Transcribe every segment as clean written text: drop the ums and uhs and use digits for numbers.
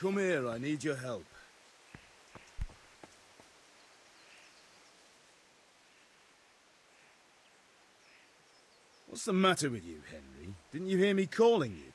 Come here, I need your help. What's the matter with you, Henry? Didn't you hear me calling you?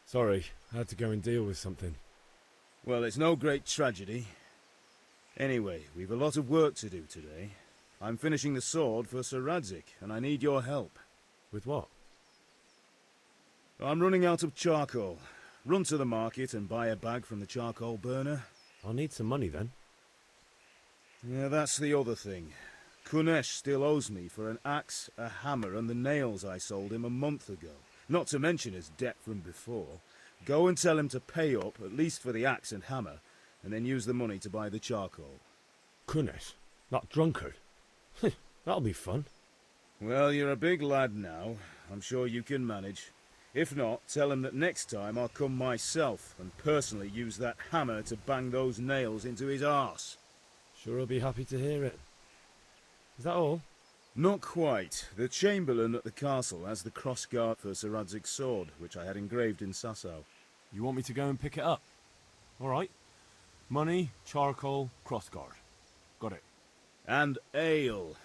Sorry, I had to go and deal with something. Well, it's no great tragedy. Anyway, we've a lot of work to do today. I'm finishing the sword for Sir Radzig, and I need your help. With what? I'm running out of charcoal. Run to the market and buy a bag from the charcoal burner. I'll need some money then. Yeah, that's the other thing. Kunesh still owes me for an axe, a hammer, and the nails I sold him a month ago. Not to mention his debt from before. Go and tell him to pay up, at least for the axe and hammer, and then use the money to buy the charcoal. Kunesh? That drunkard? That'll be fun. Well, you're a big lad now. I'm sure you can manage. If not, tell him that next time I'll come myself and personally use that hammer to bang those nails into his arse. Sure, I'll be happy to hear it. Is that all? Not quite. The Chamberlain at the castle has the crossguard for Sir Radzig's sword, which I had engraved in Sasau. You want me to go and pick it up? All right. Money, charcoal, crossguard. Got it. And ale.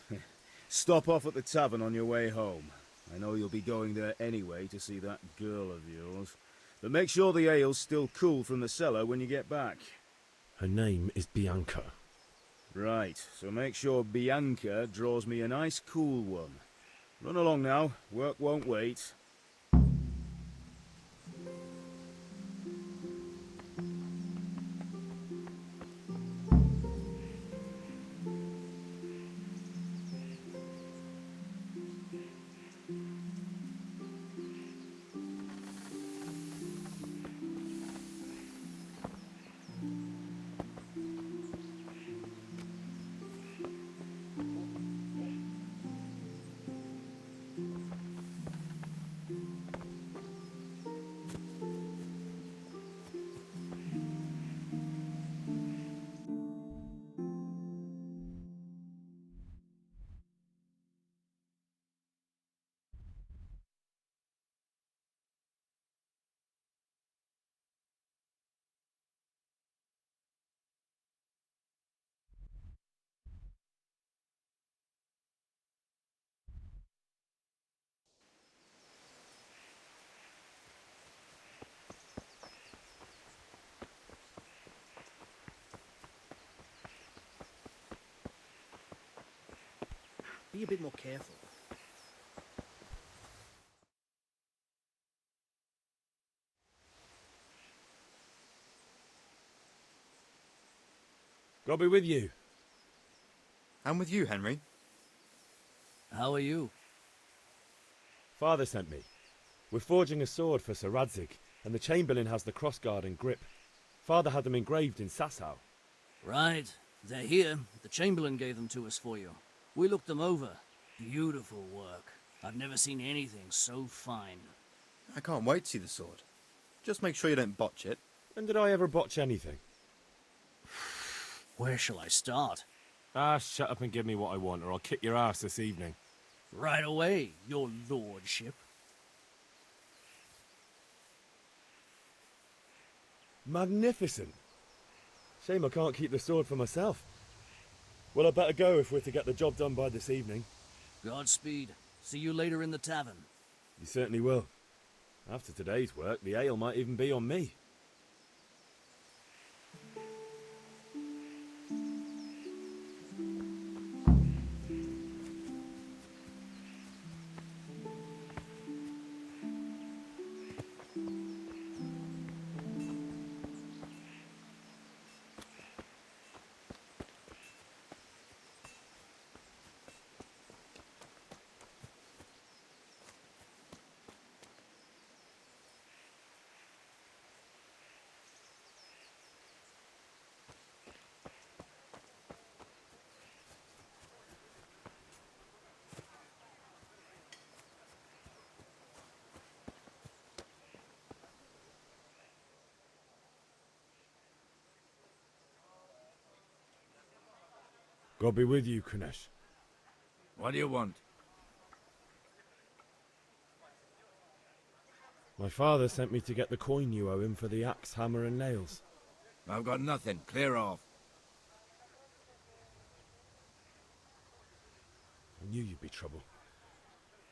Stop off at the tavern on your way home. I know you'll be going there anyway to see that girl of yours. But make sure the ale's still cool from the cellar when you get back. Her name is Bianca. Right, so make sure Bianca draws me a nice cool one. Run along now, work won't wait. Be a bit more careful. God be with you. I'm with you, Henry. How are you? Father sent me. We're forging a sword for Sir Radzig, and the Chamberlain has the crossguard and grip. Father had them engraved in Sasau. Right. They're here. The Chamberlain gave them to us for you. We looked them over. Beautiful work. I've never seen anything so fine. I can't wait to see the sword. Just make sure you don't botch it. When did I ever botch anything? Where shall I start? Shut up and give me what I want, or I'll kick your ass this evening. Right away, your lordship. Magnificent. Shame I can't keep the sword for myself. Well, I better go if we're to get the job done by this evening. Godspeed. See you later in the tavern. You certainly will. After today's work, the ale might even be on me. God be with you, Kunesh. What do you want? My father sent me to get the coin you owe him for the axe, hammer and nails. I've got nothing. Clear off. I knew you'd be trouble.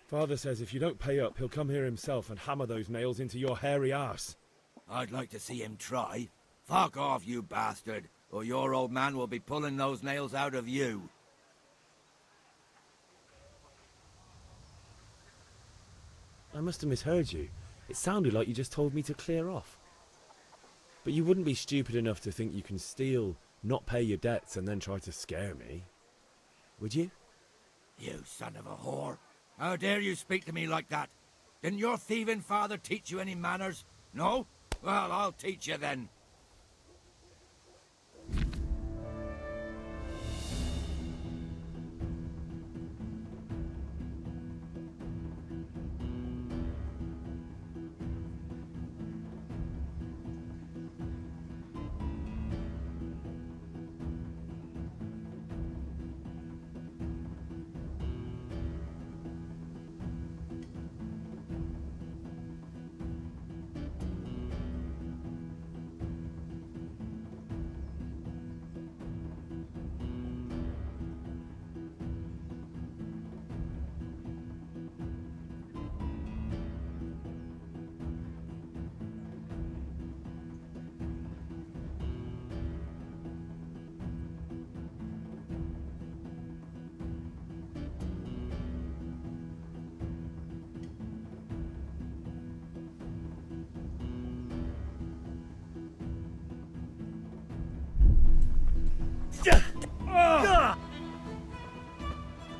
Father says if you don't pay up, he'll come here himself and hammer those nails into your hairy arse. I'd like to see him try. Fuck off, you bastard, or your old man will be pulling those nails out of you. I must have misheard you. It sounded like you just told me to clear off. But you wouldn't be stupid enough to think you can steal, not pay your debts, and then try to scare me. Would you? You son of a whore. How dare you speak to me like that? Didn't your thieving father teach you any manners? No? Well, I'll teach you then.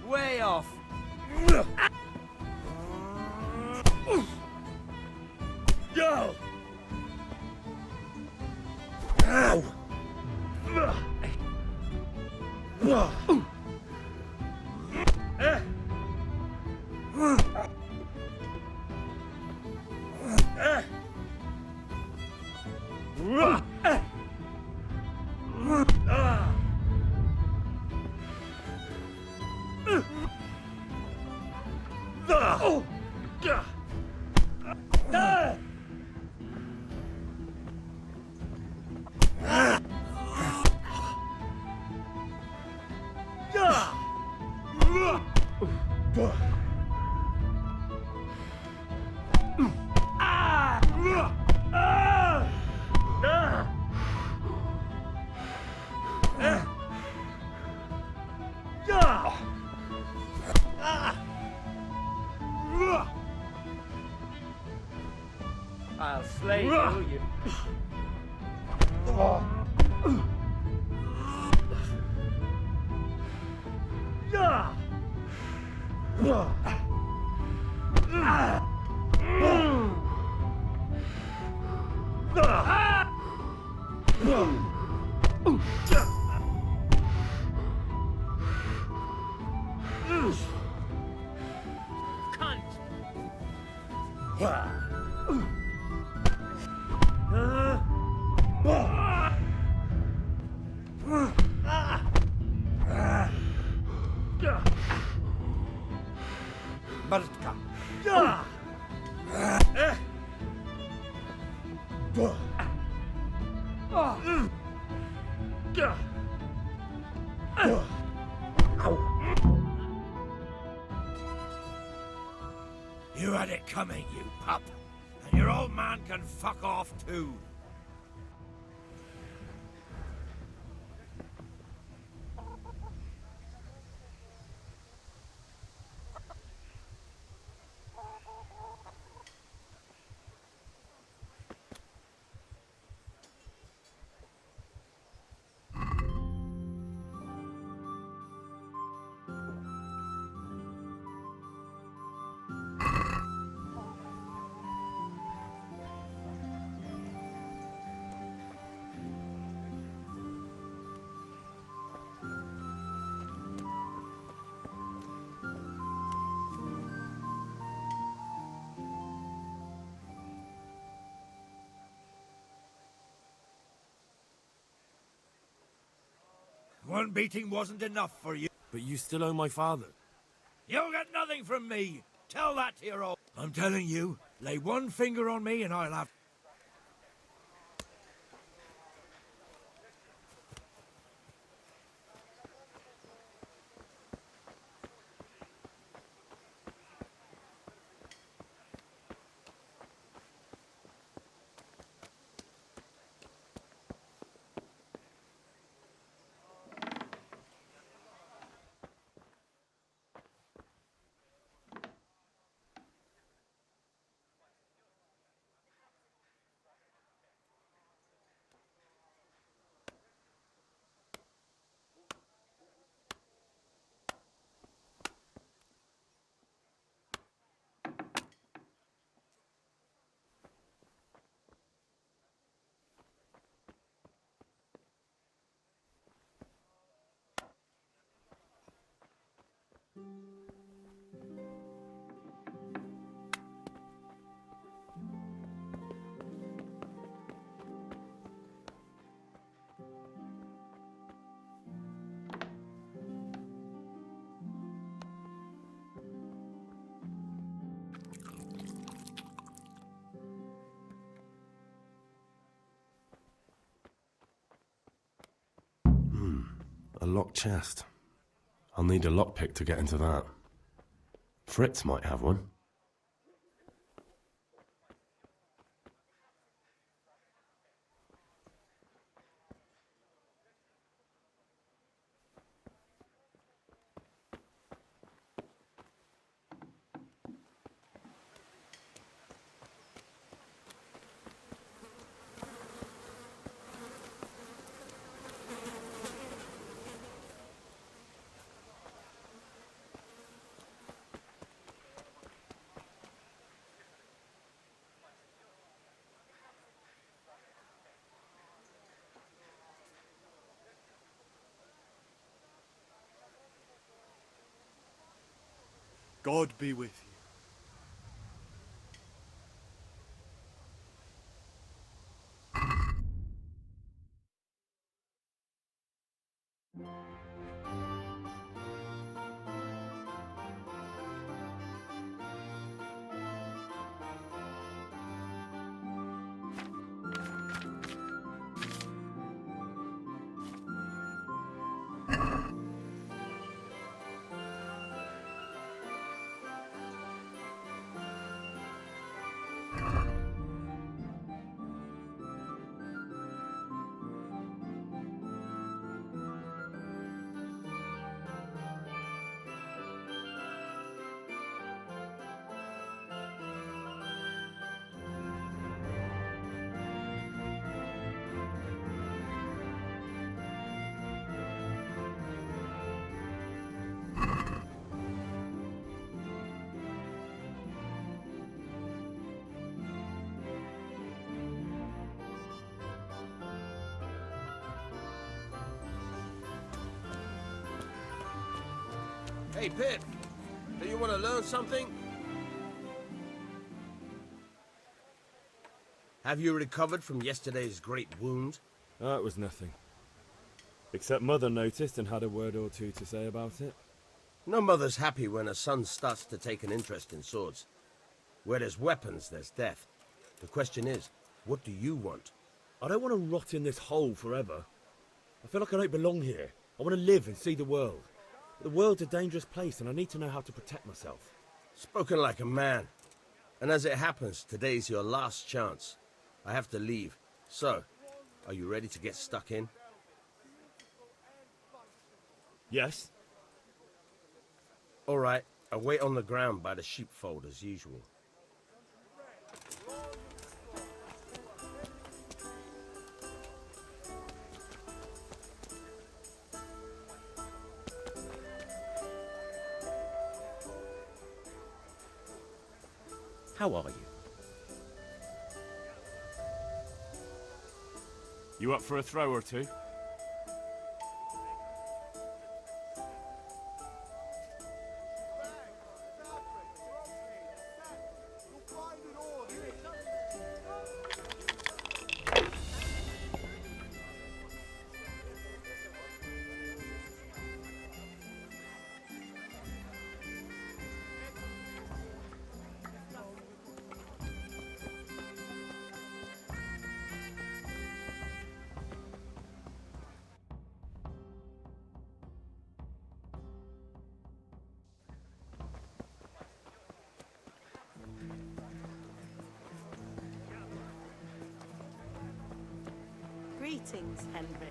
Way off. Go! Ow! I'll slay you. Bartka. You had it coming, you pup. And your old man can fuck off too. One beating wasn't enough for you. But you still owe my father. You'll get nothing from me. Tell that to your old... I'm telling you, lay one finger on me and I'll have... A locked chest. I'll need a lockpick to get into that. Fritz might have one. God be with you. Hey, Pip, do you want to learn something? Have you recovered from yesterday's great wound? It was nothing. Except Mother noticed and had a word or two to say about it. No mother's happy when her son starts to take an interest in swords. Where there's weapons, there's death. The question is, what do you want? I don't want to rot in this hole forever. I feel like I don't belong here. I want to live and see the world. The world's a dangerous place and I need to know how to protect myself. Spoken like a man. And as it happens, today's your last chance. I have to leave. So, are you ready to get stuck in? Yes? All right, I'll wait on the ground by the sheepfold as usual. How are you? You up for a throw or two? Greetings, Henry.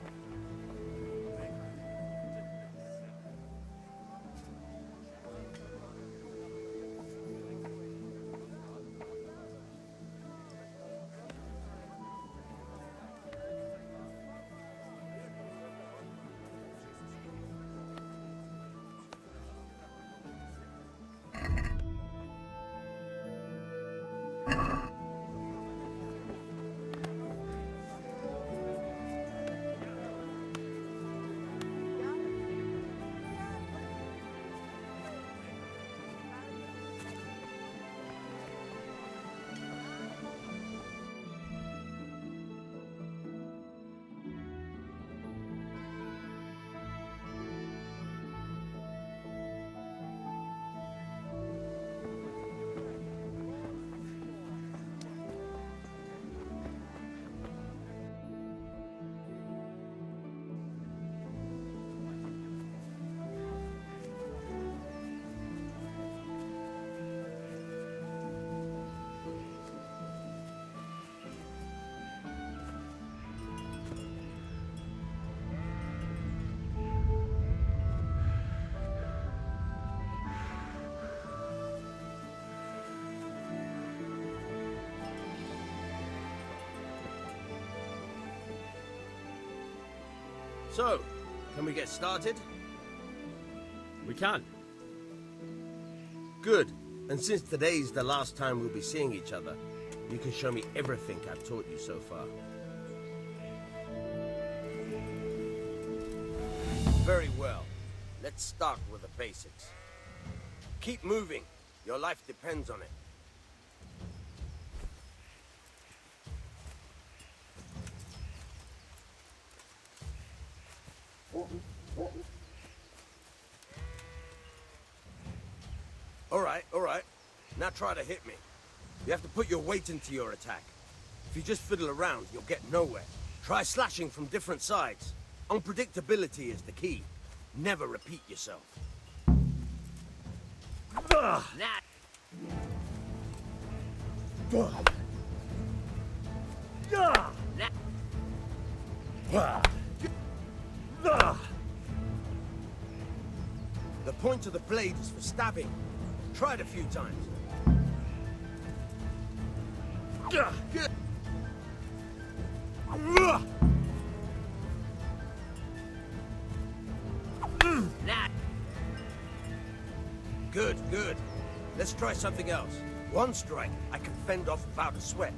So, can we get started? We can. Good. And since today's the last time we'll be seeing each other, you can show me everything I've taught you so far. Very well. Let's start with the basics. Keep moving. Your life depends on it. All right. Now try to hit me. You have to put your weight into your attack. If you just fiddle around, you'll get nowhere. Try slashing from different sides. Unpredictability is the key. Never repeat yourself. The point of the blade is for stabbing. Try it a few times. Good. Good. Let's try something else. One strike, I can fend off without a sweat.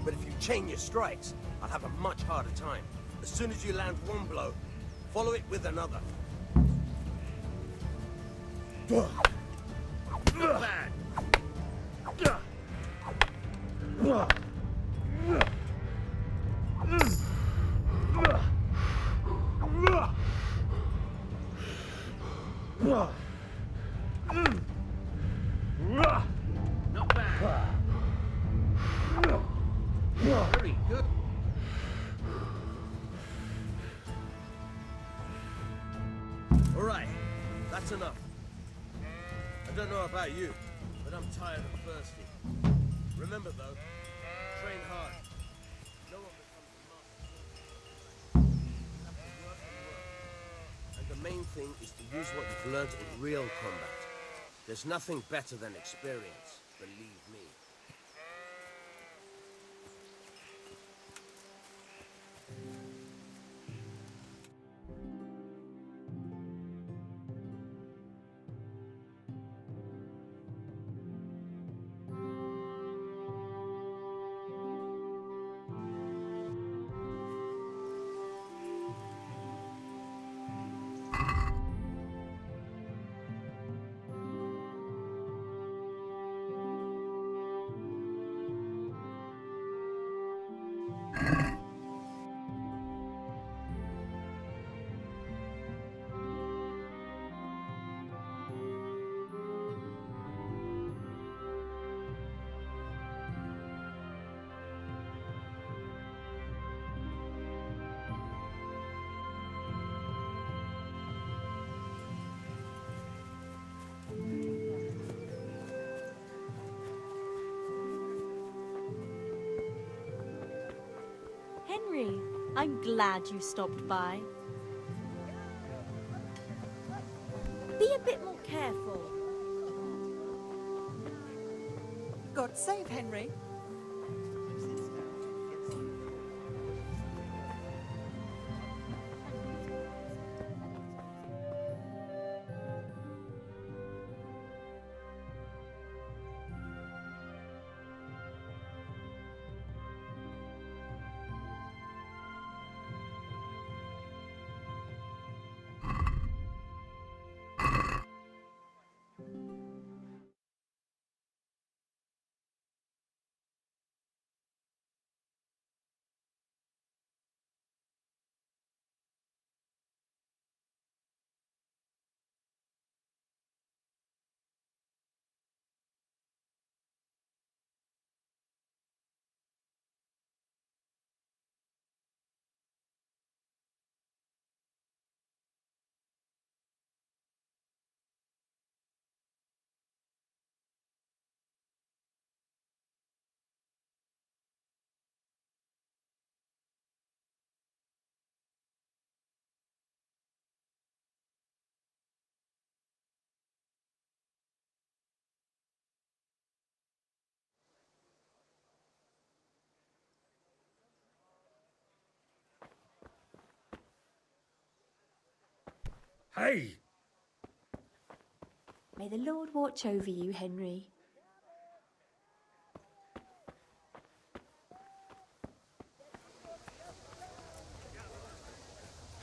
But if you chain your strikes, I'll have a much harder time. As soon as you land one blow, follow it with another. Not bad. Not bad. Very good. All right, that's enough. I don't know about you, but I'm tired and thirsty. Remember though, train hard. No one becomes a master. You have to work and work. And the main thing is to use what you've learned in real combat. There's nothing better than experience, believe me. Henry, I'm glad you stopped by. Be a bit more careful. God save Henry. Hey! May the Lord watch over you, Henry.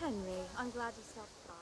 Henry, I'm glad you stopped by.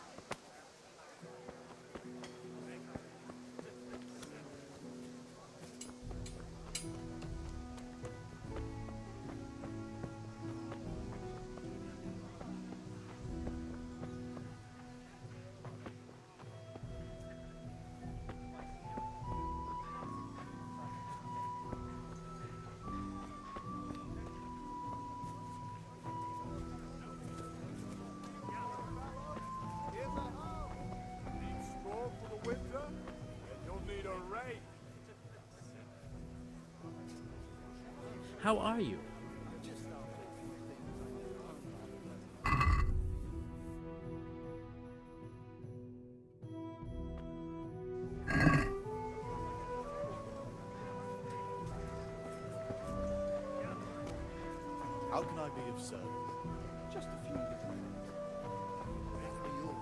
How are you? How can I be of service? Just a few little things. Wherever you're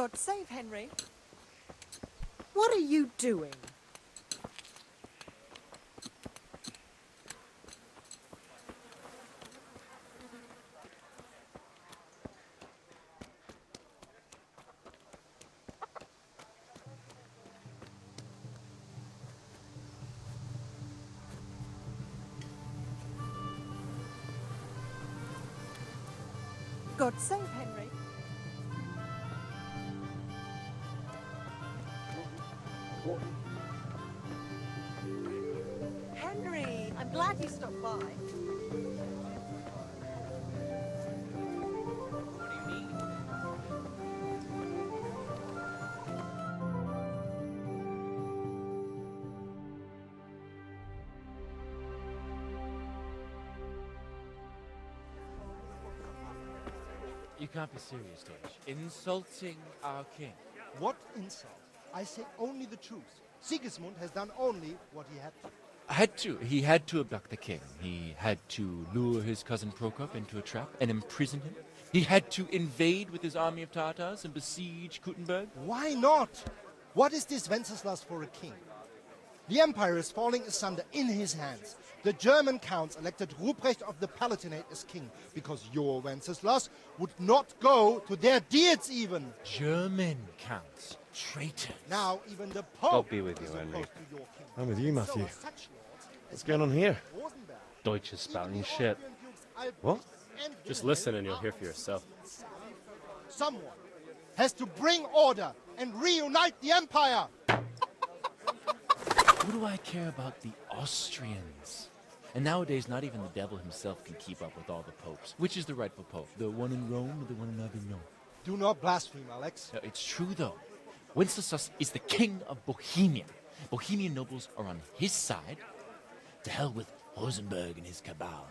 God save Henry. What are you doing? God save Henry. Henry, I'm glad you stopped by. You can't be serious, Deutsch. Insulting our king. What insult? I say only the truth. Sigismund has done only what he had to. He had to abduct the king. He had to lure his cousin Prokop into a trap and imprison him. He had to invade with his army of Tatars and besiege Kuttenberg. Why not? What is this Wenceslas for a king? The empire is falling asunder in his hands. The German counts elected Ruprecht of the Palatinate as king because your Wenceslas would not go to their deeds even. German counts. Traitors. Now even the Pope God be with you, is Henry. opposed to your king. I'm with you, Matthew. So are such lords as What's going on here? Rosenberg. Deutsch is spouting shit. What? Just listen and you'll hear for yourself. Someone has to bring order and reunite the empire. What do I care about the Austrians? And nowadays, not even the devil himself can keep up with all the popes. Which is the rightful pope? The one in Rome or the one in Avignon? Do not blaspheme, Alex. No, it's true, though. Wenceslas is the king of Bohemia. Bohemian nobles are on his side. To hell with Rosenberg and his cabal.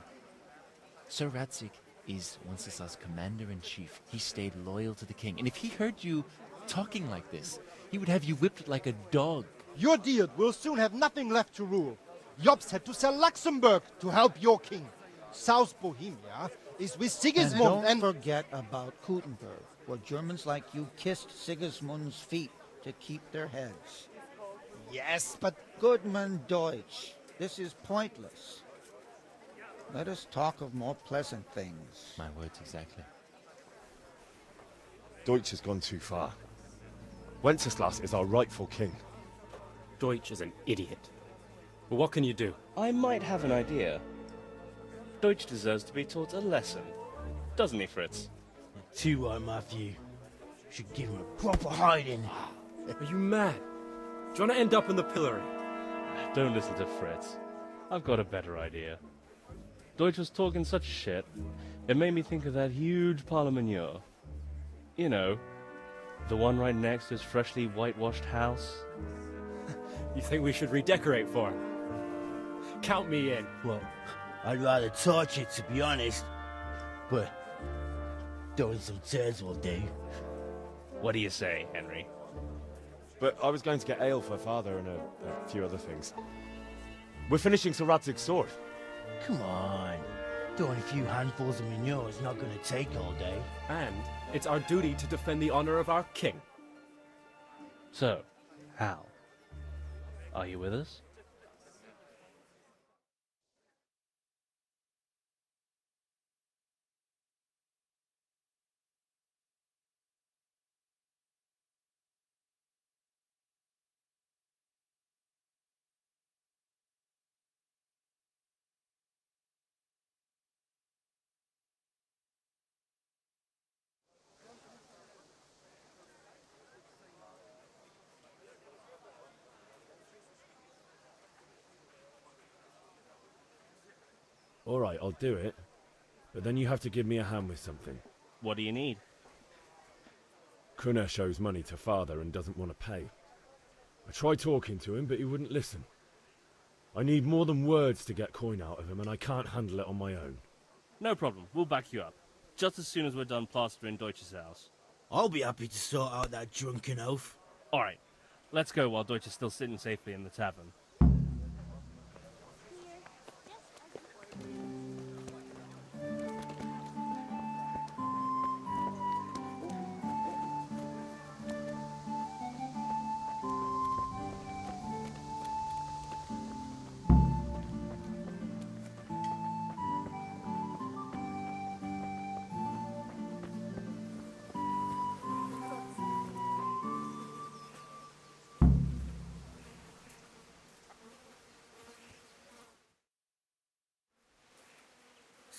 Sir Radzik is Wenceslas' commander-in-chief. He stayed loyal to the king. And if he heard you talking like this, he would have you whipped like a dog. Your Diet will soon have nothing left to rule. Jobst had to sell Luxembourg to help your king. South Bohemia is with Sigismund and don't forget about Kuttenberg, where Germans like you kissed Sigismund's feet to keep their heads. Yes, but... Goodman Deutsch, this is pointless. Let us talk of more pleasant things. My words exactly. Deutsch has gone too far. Wenceslas is our rightful king. Deutsch is an idiot. But what can you do? I might have an idea. Deutsch deserves to be taught a lesson. Doesn't he, Fritz? Too right, Matthew. Should give him a proper hiding. Are you mad? Do you want to end up in the pillory? Don't listen to Fritz. I've got a better idea. Deutsch was talking such shit, it made me think of that huge parliament. You know, the one right next to his freshly whitewashed house. You think we should redecorate for him? Count me in. Well, I'd rather torch it, to be honest. But throwing some tears will do. What do you say, Henry? But I was going to get ale for father and a few other things. We're finishing Sir Radzig's sword. Come on. Throwing a few handfuls of manure is not going to take all day. And it's our duty to defend the honor of our king. So, Hal, are you with us? All right, I'll do it. But then you have to give me a hand with something. What do you need? Kunesh owes money to father and doesn't want to pay. I tried talking to him, but he wouldn't listen. I need more than words to get coin out of him, and I can't handle it on my own. No problem. We'll back you up. Just as soon as we're done plastering Deutsch's house. I'll be happy to sort out that drunken oaf. All right. Let's go while Deutsch is still sitting safely in the tavern.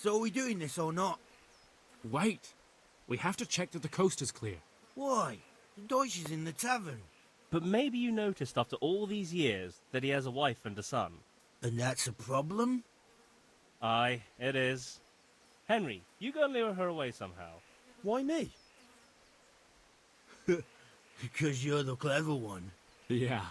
So are we doing this or not? Wait. We have to check that the coast is clear. Why? The Deutsch is in the tavern. But maybe you noticed after all these years that he has a wife and a son. And that's a problem? Aye, it is. Henry, you go and lure her away somehow. Why me? Because you're the clever one. Yeah.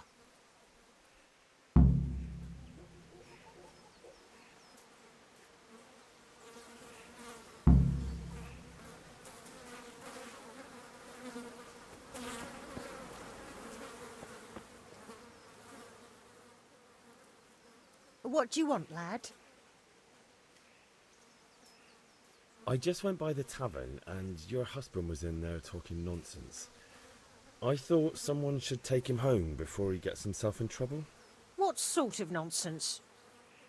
What do you want, lad? I just went by the tavern and your husband was in there talking nonsense. I thought someone should take him home before he gets himself in trouble. What sort of nonsense?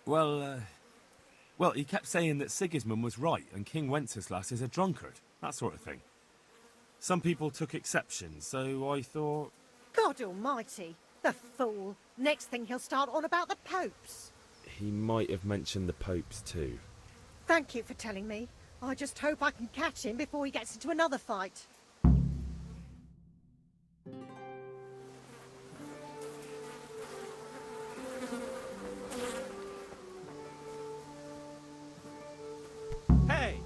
Well, he kept saying that Sigismund was right and King Wenceslas is a drunkard, that sort of thing. Some people took exception, so I thought... God almighty, the fool. Next thing he'll start on about the popes. He might have mentioned the popes too. Thank you for telling me. I just hope I can catch him before he gets into another fight. Hey!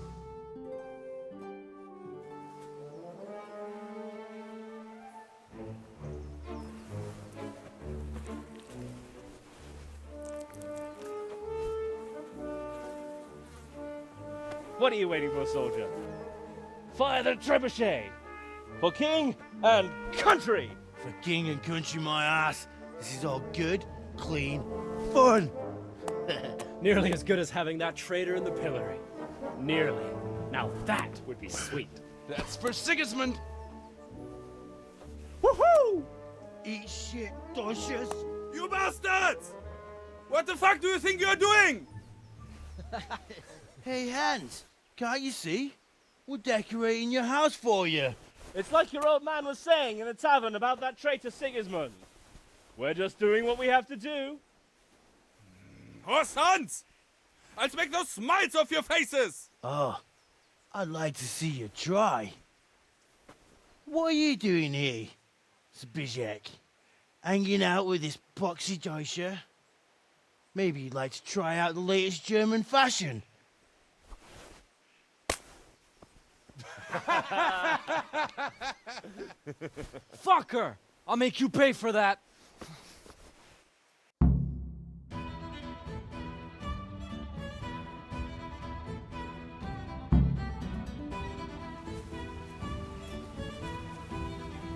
What are you waiting for, soldier? Fire the trebuchet! For king and country! For king and country, my ass. This is all good, clean, fun. Nearly as good as having that traitor in the pillory. Nearly. Now that would be sweet. That's for Sigismund. Woohoo! Eat shit, Docious. You bastards! What the fuck do you think you're doing? Hey, Hans, can't you see? We're decorating your house for you. It's like your old man was saying in the tavern about that traitor Sigismund. We're just doing what we have to do. Oh, sons! I'll make those smiles off your faces! Oh, I'd like to see you try. What are you doing here, Zbigniew? Hanging out with this poxy Deutscher? Maybe you'd like to try out the latest German fashion. Fuck her! I'll make you pay for that.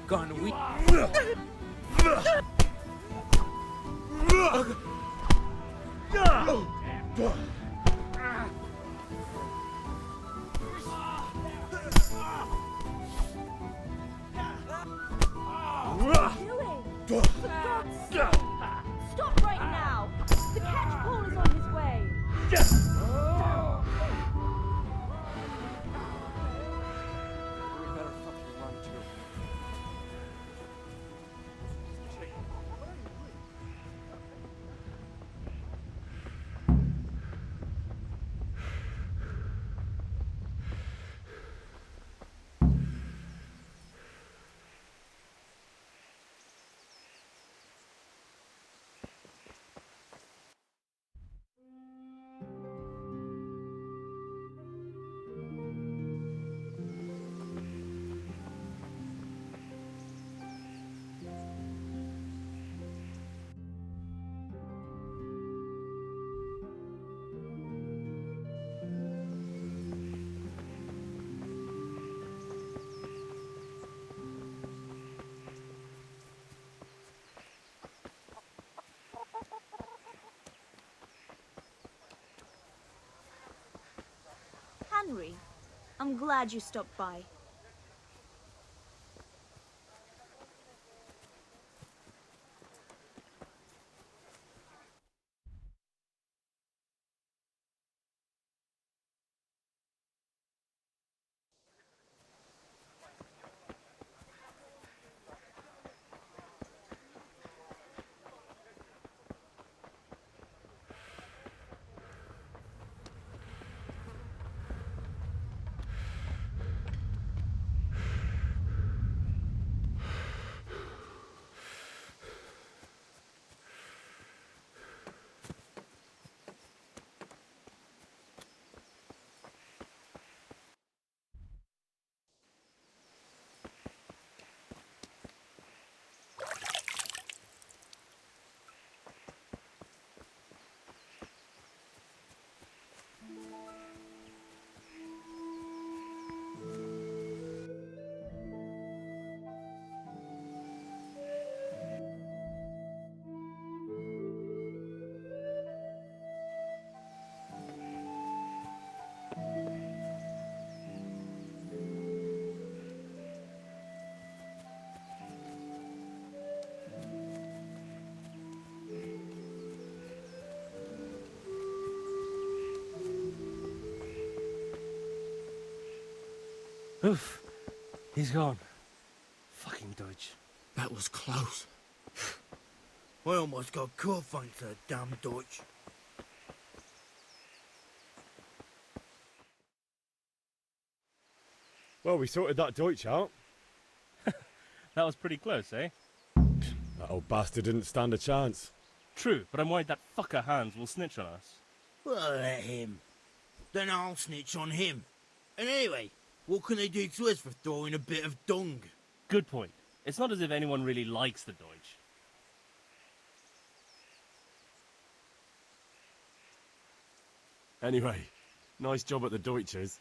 Gone weak. Stop right now! The catch pole is on his way! Henry, I'm glad you stopped by. Oof. He's gone. Fucking Deutsch. That was close. I almost got caught thanks to that damn Deutsch. Well, we sorted that Deutsch out. That was pretty close, eh? That old bastard didn't stand a chance. True, but I'm worried that fucker Hans will snitch on us. Well, let him. Then I'll snitch on him. And anyway, what can they do to us for throwing a bit of dung? Good point. It's not as if anyone really likes the Deutsch. Anyway, nice job at the Deutsches.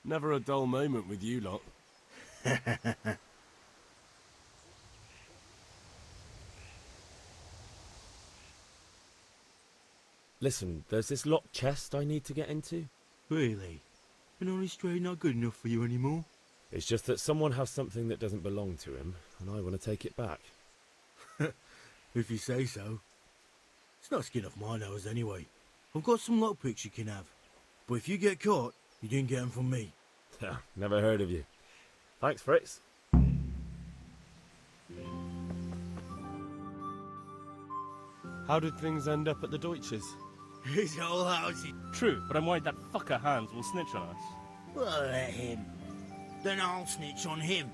Never a dull moment with you lot. Listen, there's this locked chest I need to get into. Really? And only straight not good enough for you anymore? It's just that someone has something that doesn't belong to him, and I want to take it back. If you say so. It's not skin off my nose anyway. I've got some lockpicks you can have. But if you get caught, you didn't get them from me. Never heard of you. Thanks, Fritz. How did things end up at the Deutsches? His whole house is... True, but I'm worried that fucker Hans will snitch on us. Well, let him. Then I'll snitch on him.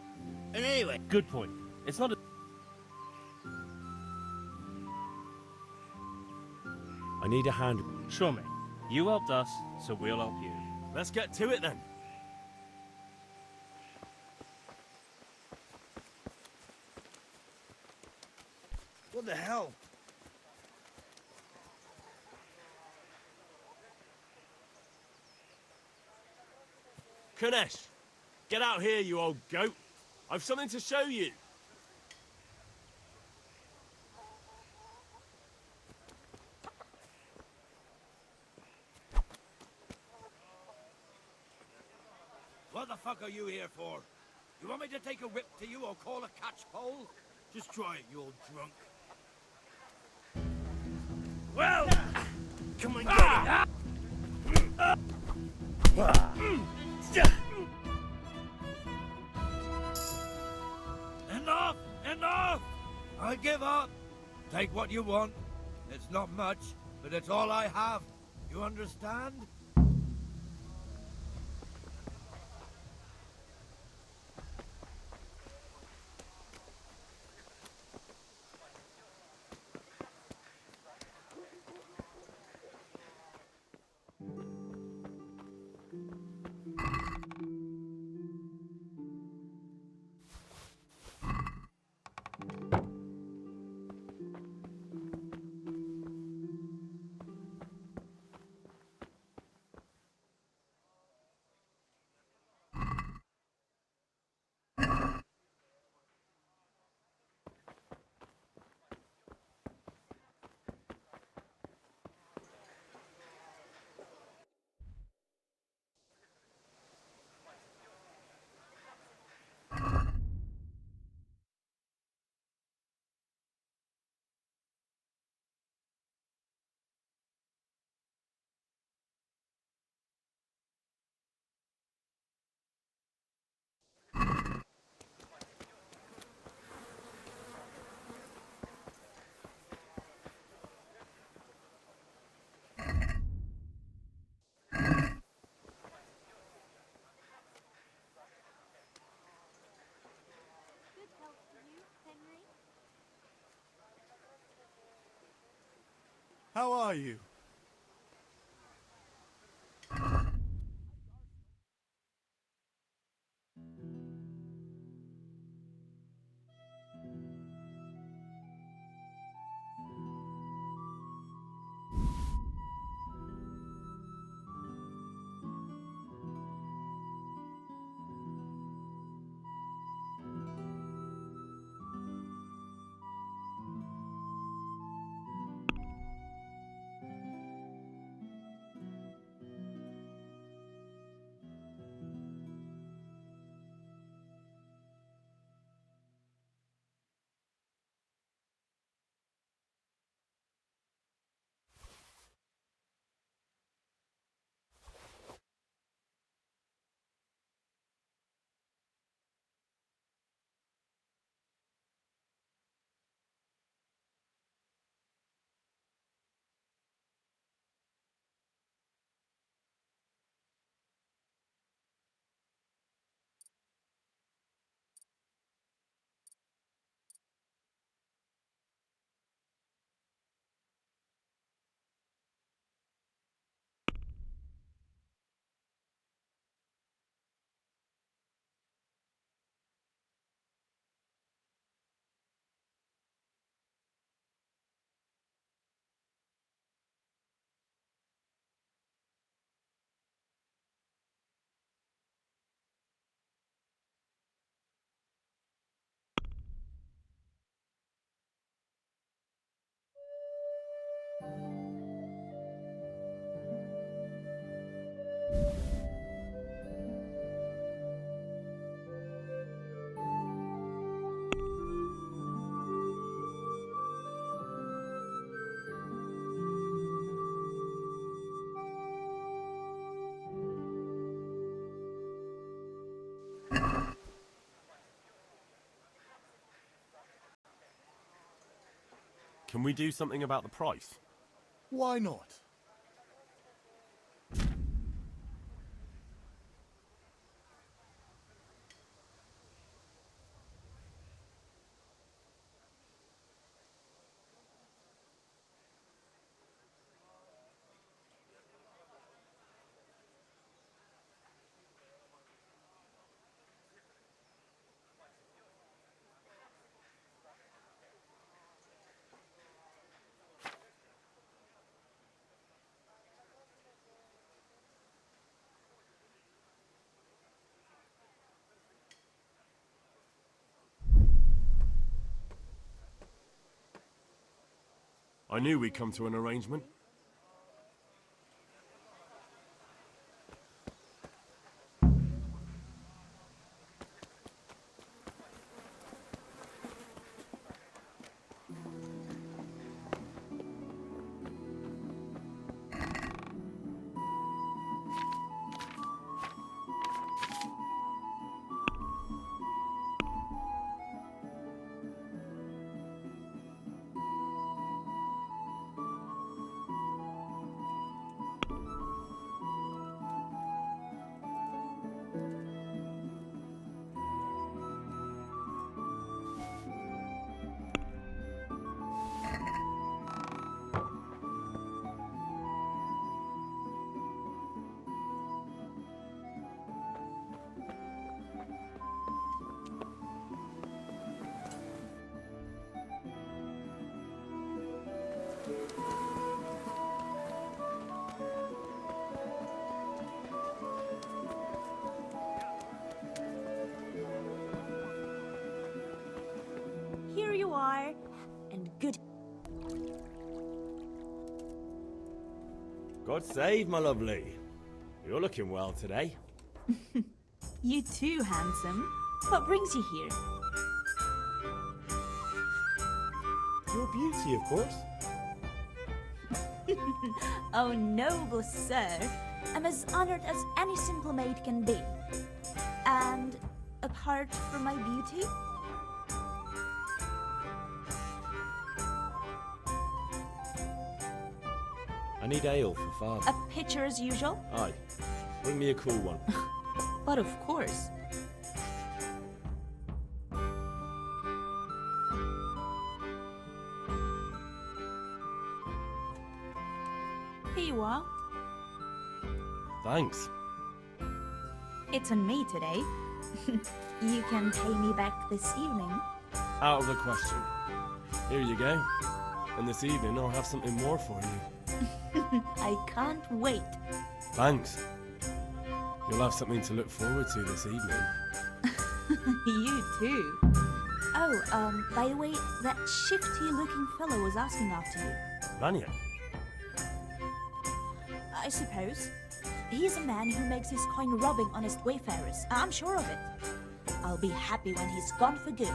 And anyway... Good point. It's not a... I need a hand. Sure, mate. You helped us, so we'll help you. Let's get to it then. What the hell? Kunesh, get out here, you old goat. I've something to show you. What the fuck are you here for? You want me to take a whip to you or call a catchpole? Just try it, you old drunk. Well, come and get it. Enough! Enough! I give up. Take what you want. It's not much, but it's all I have. You understand? How are you? Can we do something about the price? Why not? I knew we'd come to an arrangement. Here you are, and good. God save, my lovely. You're looking well today. You too, handsome. What brings you here? Your beauty, of course. Oh, noble sir. I'm as honored as any simple maid can be. And apart from my beauty, I need ale for father. a pitcher as usual. Aye. Bring me a cool one. But of course. Here you are. Thanks. It's on me today. You can pay me back this evening. Out of the question. Here you go. And this evening I'll have something more for you. I can't wait. Thanks. You'll have something to look forward to this evening. You too. Oh, by the way, that shifty-looking fellow was asking after you. Vanya? I suppose. He's a man who makes his coin robbing honest wayfarers. I'm sure of it. I'll be happy when he's gone for good.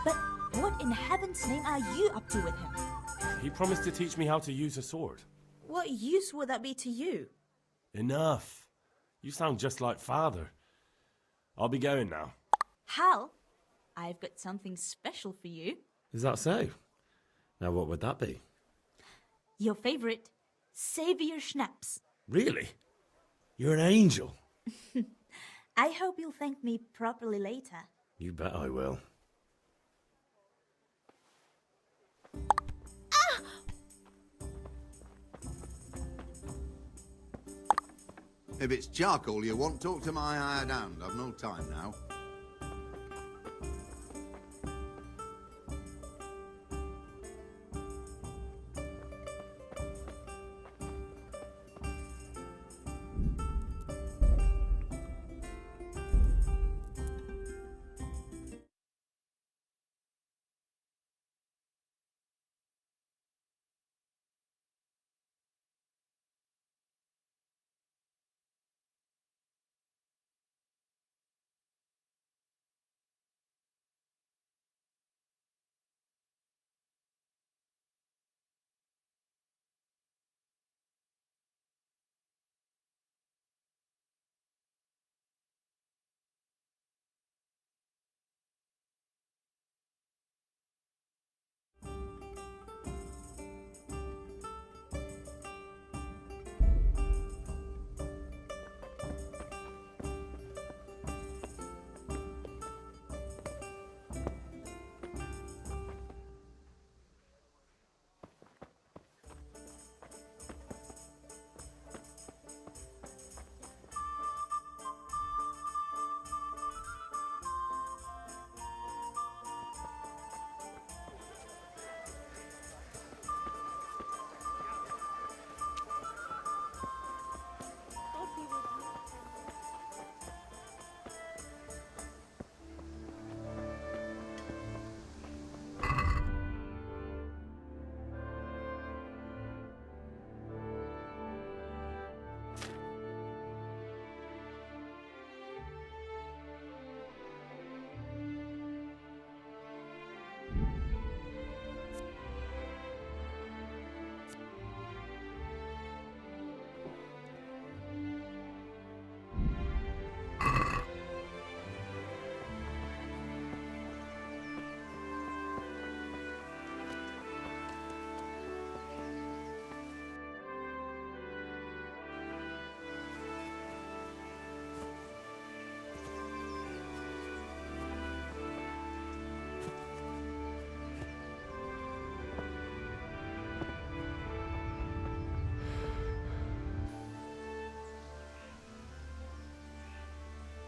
But what in heaven's name are you up to with him? He promised to teach me how to use a sword. What use would that be to you? Enough. You sound just like father. I'll be going now. Hal, I've got something special for you. Is that so? Now, what would that be? Your favorite, Savior Schnapps. Really? You're an angel. I hope you'll thank me properly later. You bet I will. If it's charcoal you want, talk to my hired hand. I've no time now.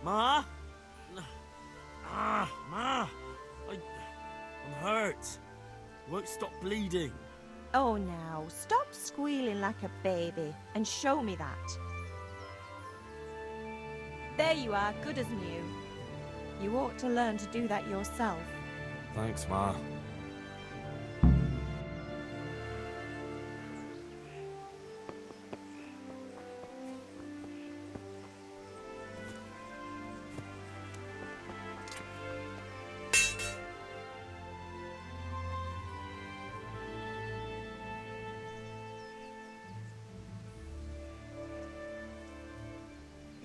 Ma? Ma! I'm hurt. Won't stop bleeding. Oh, now, stop squealing like a baby and show me that. There you are, good as new. You ought to learn to do that yourself. Thanks, Ma.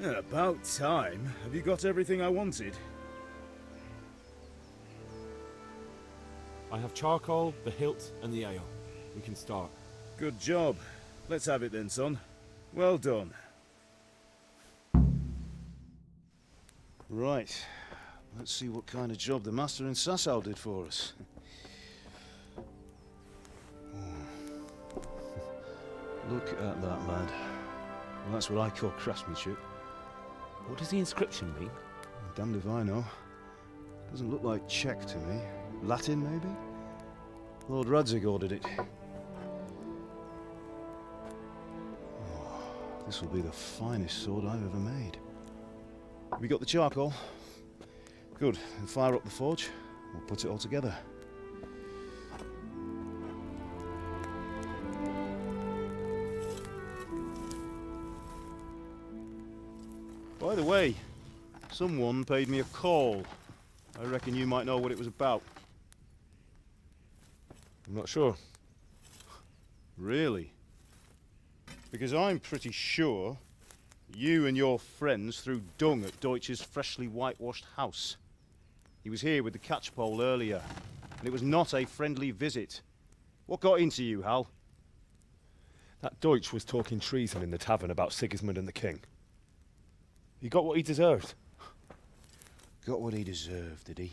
Yeah, about time. Have you got everything I wanted? I have charcoal, the hilt, and the ale. We can start. Good job. Let's have it then, son. Well done. Right. Let's see what kind of job the master in Sasau did for us. Look at that, lad. Well, that's what I call craftsmanship. What does the inscription mean? Damned if I know. Doesn't look like Czech to me. Latin, maybe? Lord Radzig ordered it. Oh, this will be the finest sword I've ever made. We got the charcoal? Good. Then fire up the forge. We'll put it all together. By the way, someone paid me a call. I reckon you might know what it was about. I'm not sure. Really? Because I'm pretty sure you and your friends threw dung at Deutsch's freshly whitewashed house. He was here with the catchpole earlier, and it was not a friendly visit. What got into you, Hal? That Deutsch was talking treason in the tavern about Sigismund and the king. He got what he deserved. Got what he deserved, did he?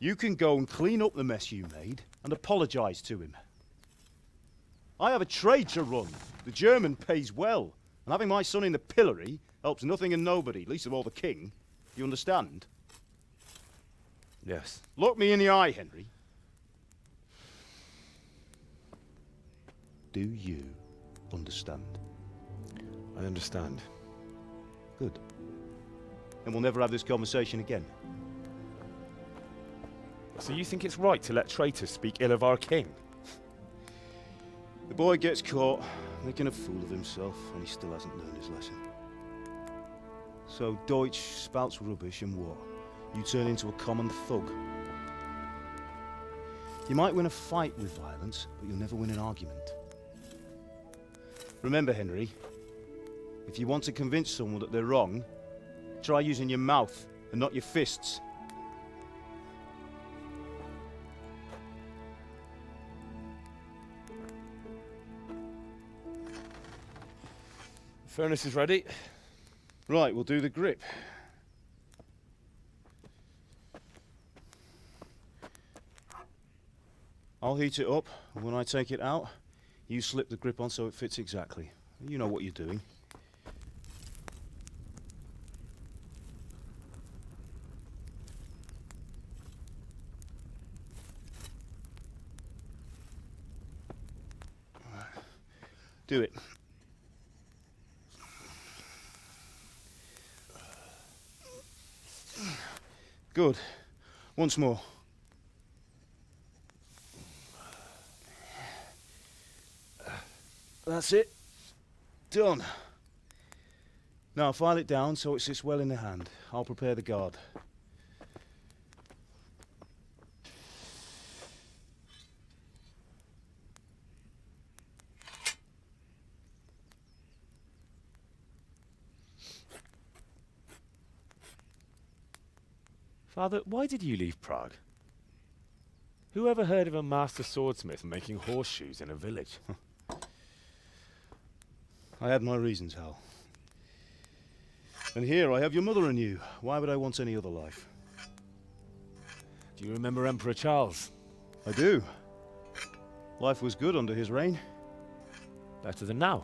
You can go and clean up the mess you made and apologise to him. I have a trade to run. The German pays well, and having my son in the pillory helps nothing and nobody, least of all the king. You understand? Yes. Look me in the eye, Henry. Do you understand? I understand. Good. Then we'll never have this conversation again. So you think it's right to let traitors speak ill of our king? The boy gets caught, making a fool of himself, and he still hasn't learned his lesson. So Deutsch spouts rubbish, and what? You turn into a common thug. You might win a fight with violence, but you'll never win an argument. Remember, Henry, if you want to convince someone that they're wrong, try using your mouth and not your fists. The furnace is ready. Right, we'll do the grip. I'll heat it up, and when I take it out, you slip the grip on so it fits exactly. You know what you're doing. Do it. Good. Once more. That's it. Done. Now file it down so it sits well in the hand. I'll prepare the guard. Father, why did you leave Prague? Who ever heard of a master swordsmith making horseshoes in a village? I had my reasons, Hal. And here I have your mother and you. Why would I want any other life? Do you remember Emperor Charles? I do. Life was good under his reign. Better than now.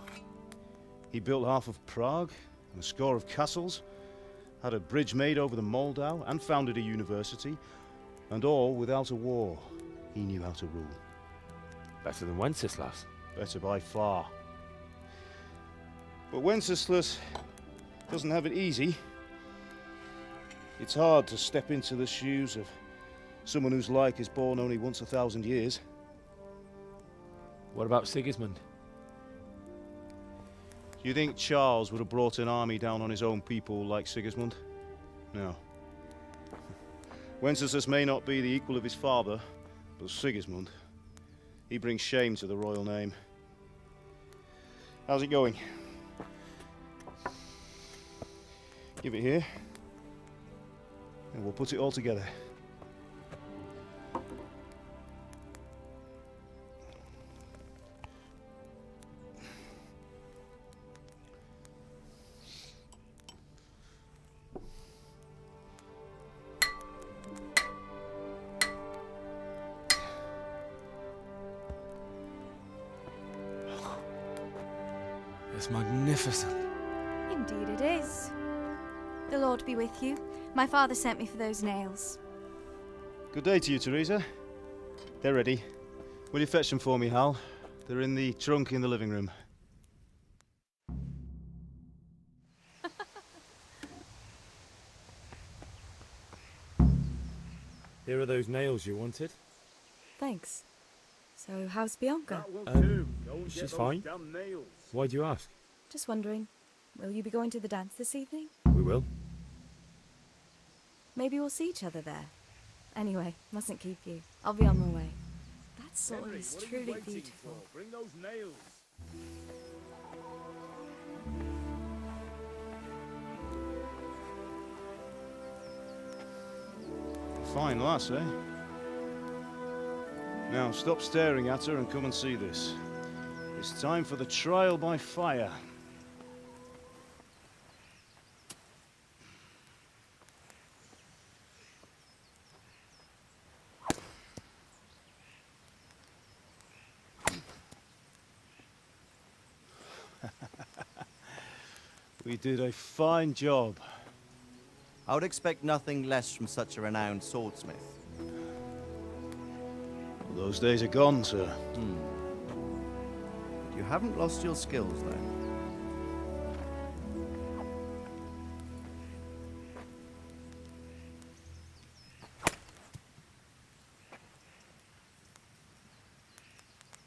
He built half of Prague, and a score of castles, had a bridge made over the Moldau, and founded a university, and all without a war. He knew how to rule. Better than Wenceslas. Better by far. But Wenceslas doesn't have it easy. It's hard to step into the shoes of someone whose like is born only once 1,000 years. What about Sigismund? Do you think Charles would have brought an army down on his own people like Sigismund? No. Wenceslas may not be the equal of his father, but Sigismund, he brings shame to the royal name. How's it going? Give it here, and we'll put it all together. It's magnificent. Indeed it is. The Lord be with you. My father sent me for those nails. Good day to you, Teresa. They're ready. Will you fetch them for me, Hal? They're in the trunk in the living room. Here are those nails you wanted. Thanks. So, how's Bianca? She's fine. Why do you ask? Just wondering, will you be going to the dance this evening? We will. Maybe we'll see each other there. Anyway, mustn't keep you. I'll be on my way. That sword is truly beautiful. Bring those nails. Fine lass, eh? Now, stop staring at her and come and see this. It's time for the trial by fire. We did a fine job. I would expect nothing less from such a renowned swordsmith. Those days are gone, sir. You haven't lost your skills, though.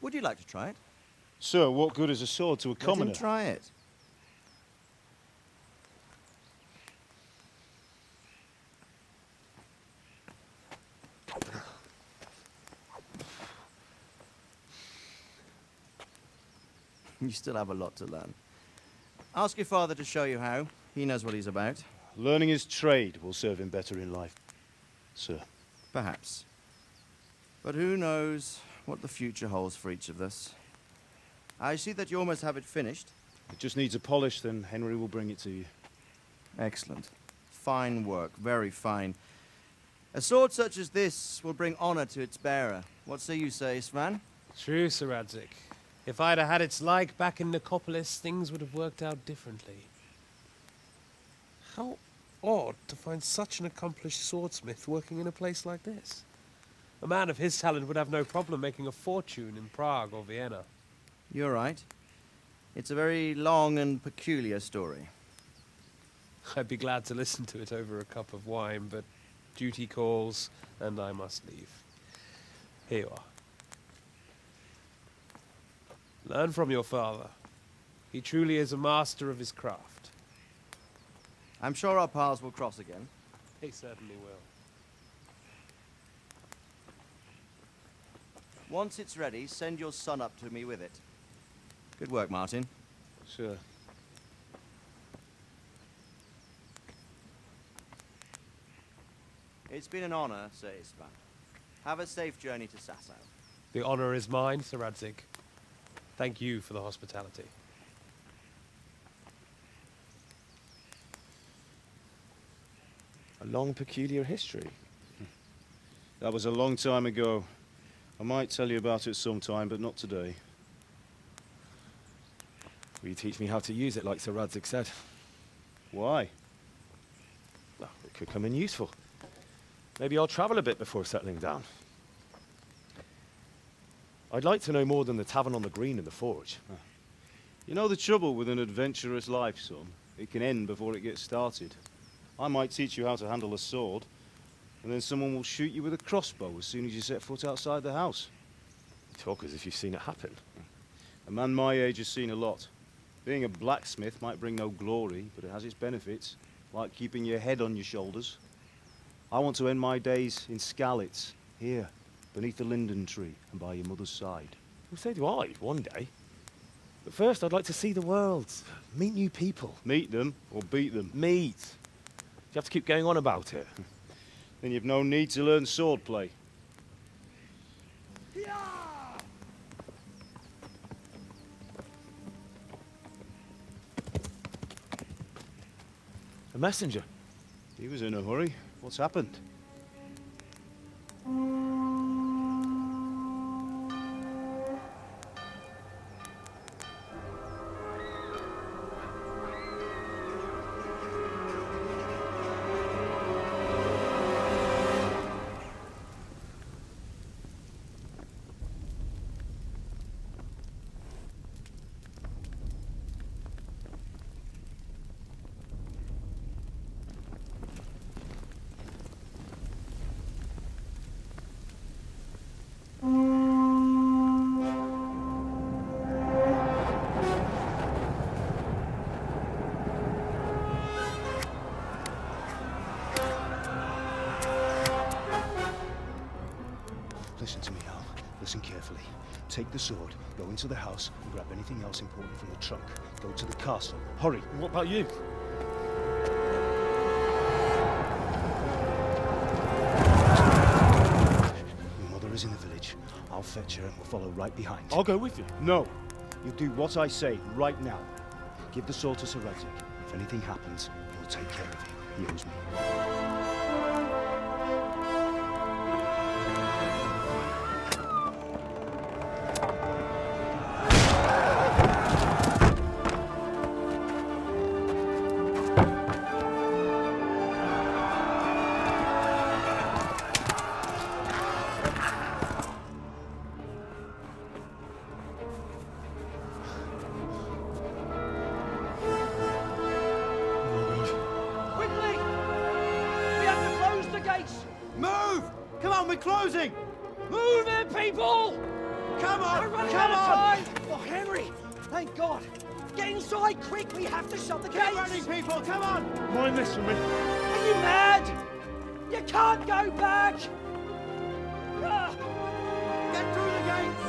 Would you like to try it? Sir, what good is a sword to a commoner? Let him try it. You still have a lot to learn. Ask your father to show you how. He knows what he's about. Learning his trade will serve him better in life, sir. Perhaps. But who knows what the future holds for each of us. I see that you almost have it finished. It just needs a polish, then Henry will bring it to you. Excellent. Fine work, very fine. A sword such as this will bring honor to its bearer. What say you, Svan? True, Sir Radzik. If I'd have had its like back in Nicopolis, things would have worked out differently. How odd to find such an accomplished swordsmith working in a place like this. A man of his talent would have no problem making a fortune in Prague or Vienna. You're right. It's a very long and peculiar story. I'd be glad to listen to it over a cup of wine, but duty calls, and I must leave. Here you are. Learn from your father. He truly is a master of his craft. I'm sure our paths will cross again. He certainly will. Once it's ready, send your son up to me with it. Good work, Martin. Sure. It's been an honor, Sir Istvan. Have a safe journey to Sasau. The honor is mine, Sir Radzik. Thank you for the hospitality. A long, peculiar history. That was a long time ago. I might tell you about it sometime, but not today. Will you teach me how to use it, like Sir Radzik said? Why? Well, it could come in useful. Maybe I'll travel a bit before settling down. I'd like to know more than the tavern on the green and the forge. You know the trouble with an adventurous life, son? It can end before it gets started. I might teach you how to handle a sword, and then someone will shoot you with a crossbow as soon as you set foot outside the house. You talk as if you've seen it happen. A man my age has seen a lot. Being a blacksmith might bring no glory, but it has its benefits, like keeping your head on your shoulders. I want to end my days in Skalitz, here, beneath the linden tree and by your mother's side. Well, so do I, one day. But first, I'd like to see the world, meet new people. Meet them or beat them? Meet. You have to keep going on about it. Then you've no need to learn swordplay. A messenger. He was in a hurry. What's happened? Listen to me, Al. Listen carefully. Take the sword, go into the house, and grab anything else important from the trunk. Go to the castle. Hurry. What about you? Your mother is in the village. I'll fetch her and we'll follow right behind. I'll go with you. No. You'll do what I say right now. Give the sword to Sir Radzik. If anything happens, he'll take care of you. He owes me. Closing! Move it, people! Come on! We're running Come out of on! time! Oh, Henry! Thank God! Get inside quick! We have to shut the gates! Get running, people! Come on! Mind this for me. Are you mad? You can't go back! Get through the gates!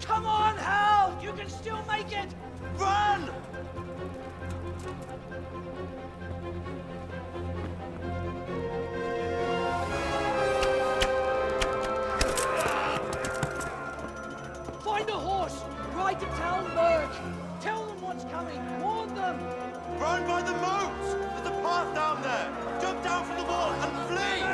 Come on, Hal! You can still make it! Run! Find a horse! Ride to Talmberg! Tell them what's coming! Warn them! Run by the moat! There's a path down there! Jump down from the wall and flee!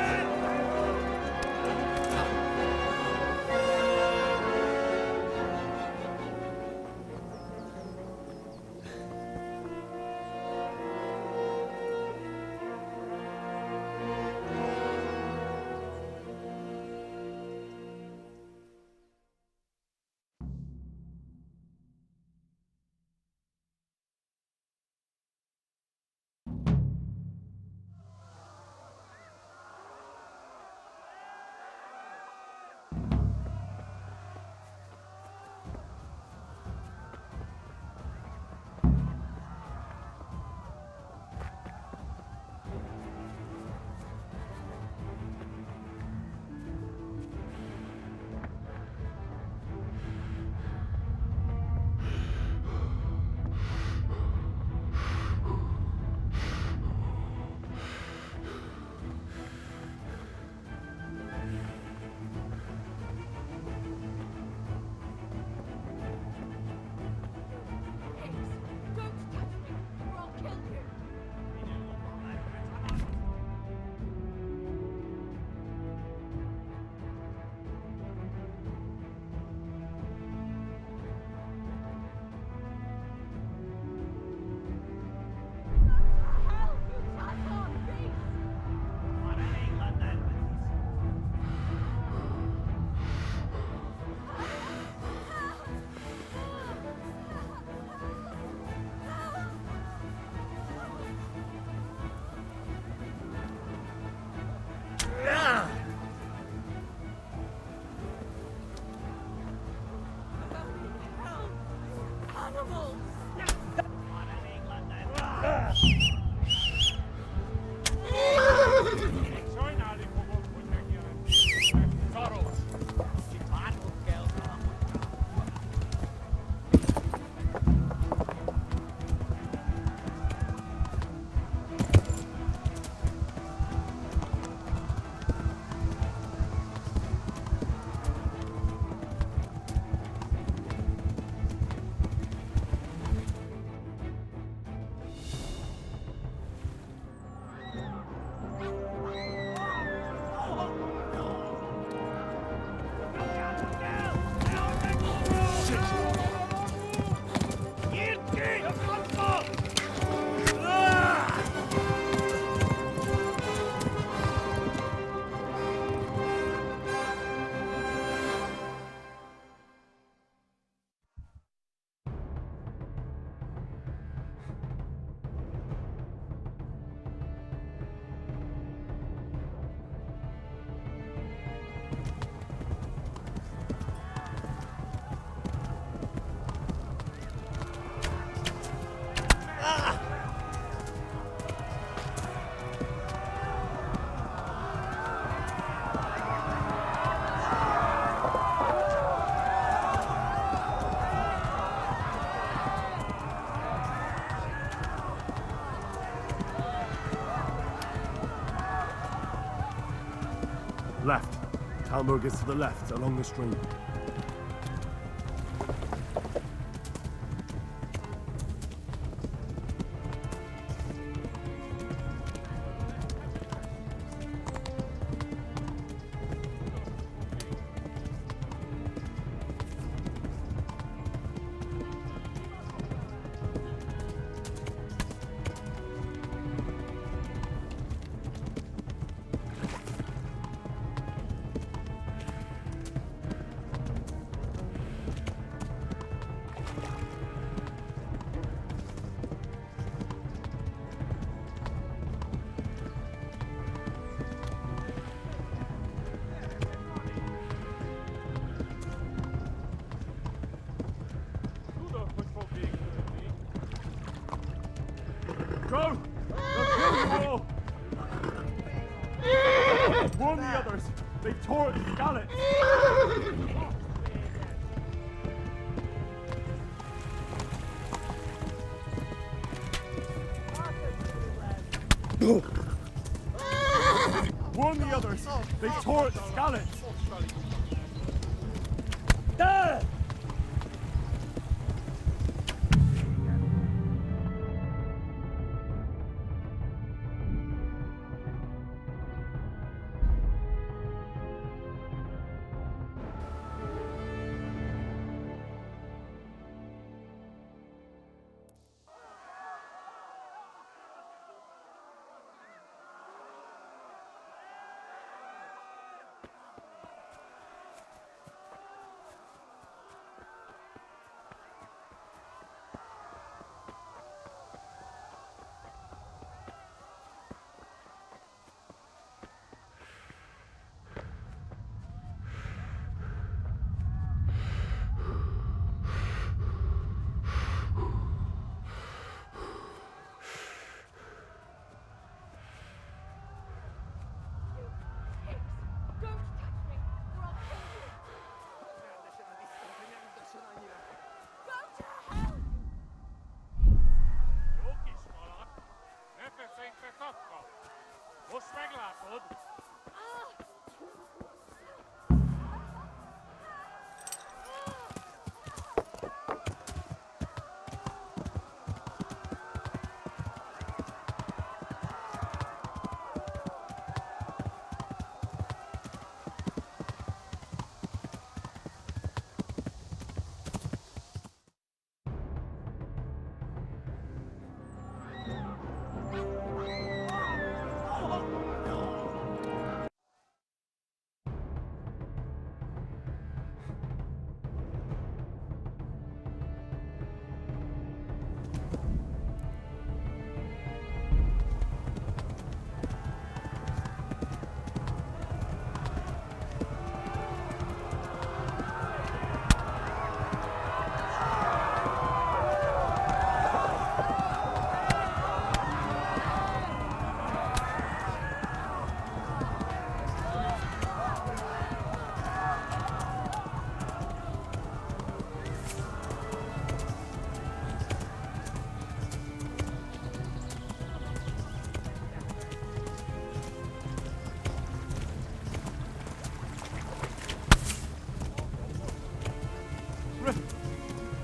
Left. Talmberg is to the left, along the stream. Go! They'll kill you all! Warn the others! They tore at the scallops! Warn the others! They tore at the scallops! There!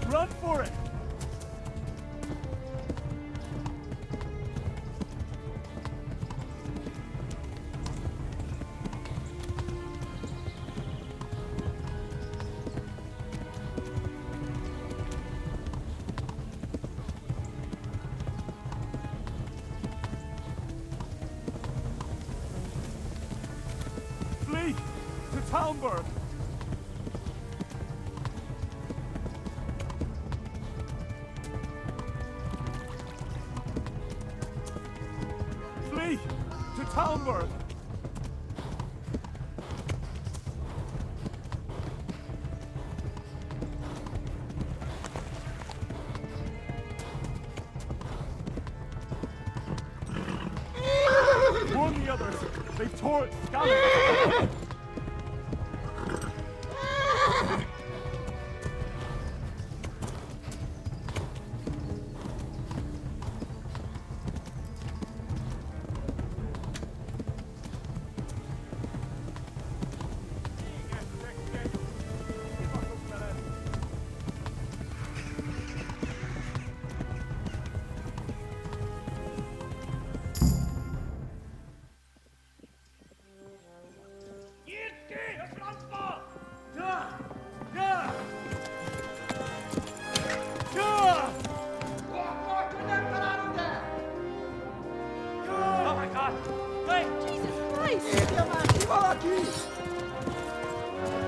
Run for it! Flee to Talmberg! Flee to Talmberg! Warn the others! They've tore at scallops!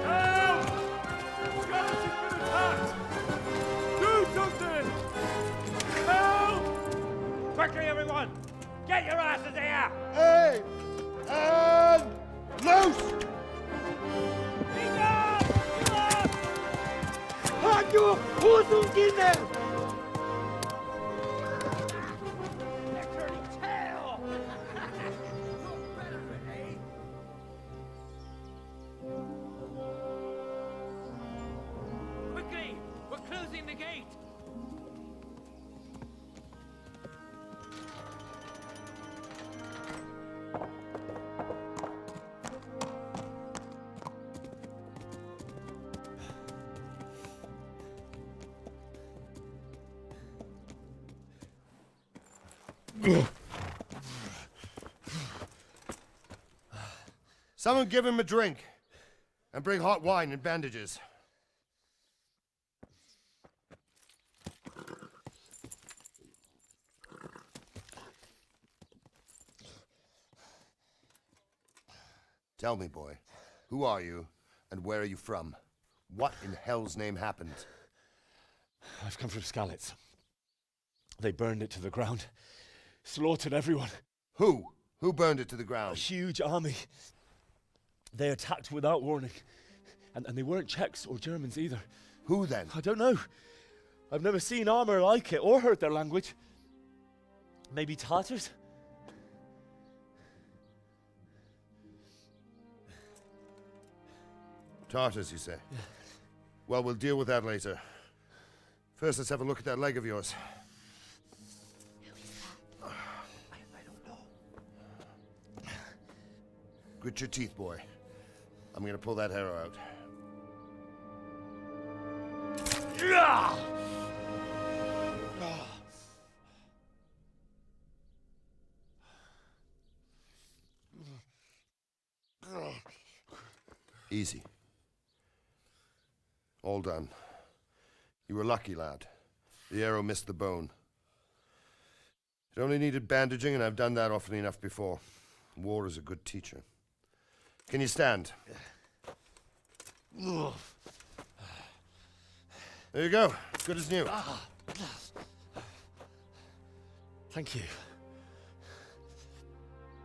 Help! Skeleton's been attacked! Do something! Help! Quickly, everyone! Get your asses here! Hey! And loose! Hanyo! Who's in there? Quickly! We're closing the gate! Someone give him a drink. And bring hot wine and bandages. Tell me, boy, who are you and where are you from? What in hell's name happened? I've come from Skalitz. They burned it to the ground. Slaughtered everyone. Who? Who burned it to the ground? A huge army. They attacked without warning. And they weren't Czechs or Germans either. Who then? I don't know. I've never seen armor like it or heard their language. Maybe Tatars? Tartars, you say? Yeah. Well, we'll deal with that later. First, let's have a look at that leg of yours. Who is that? I don't know. Grit your teeth, boy. I'm gonna pull that arrow out. Easy. All done. You were lucky, lad. The arrow missed the bone. It only needed bandaging, and I've done that often enough before. War is a good teacher. Can you stand? There you go. Good as new. Thank you.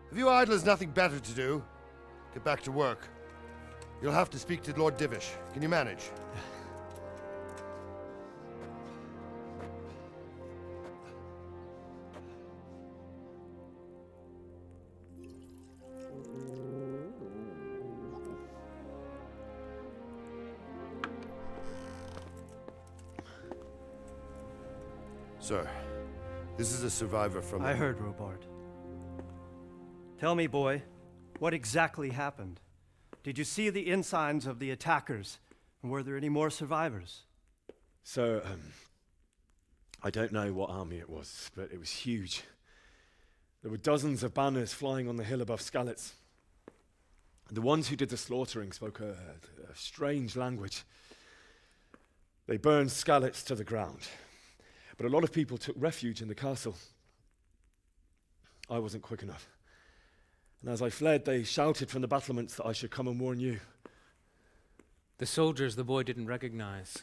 Have you idlers nothing better to do? Get back to work. You'll have to speak to Lord Divish. Can you manage? Sir, this is a survivor from... I heard, Robard. Tell me, boy, what exactly happened? Did you see the ensigns of the attackers? And were there any more survivors? So, I don't know what army it was, but it was huge. There were dozens of banners flying on the hill above Skalitz. The ones who did the slaughtering spoke a strange language. They burned Skalitz to the ground. But a lot of people took refuge in the castle. I wasn't quick enough. And as I fled, they shouted from the battlements that I should come and warn you. The soldiers the boy didn't recognize.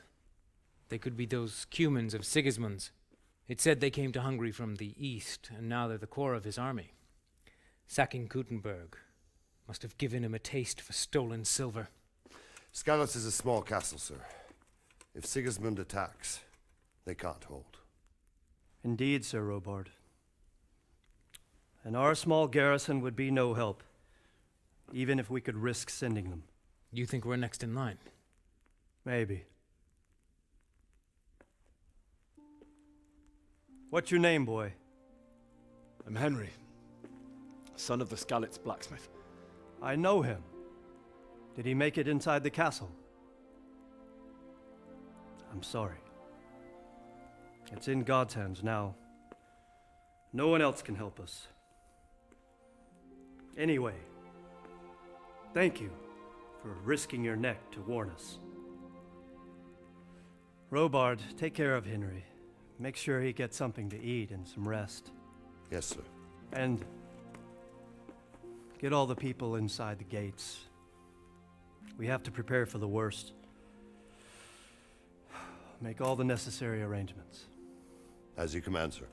They could be those Cumans of Sigismund's. It said they came to Hungary from the east, and now they're the core of his army. Sacking Gutenberg must have given him a taste for stolen silver. Skalitz is a small castle, sir. If Sigismund attacks, they can't hold. Indeed, Sir Robard. And our small garrison would be no help, even if we could risk sending them. You think we're next in line? Maybe. What's your name, boy? I'm Henry, son of the Skalitz blacksmith. I know him. Did he make it inside the castle? I'm sorry. It's in God's hands now. No one else can help us. Anyway, thank you for risking your neck to warn us. Robard, take care of Henry. Make sure he gets something to eat and some rest. Yes, sir. And get all the people inside the gates We have to prepare for the worst. Make all the necessary arrangements. As you command, sir.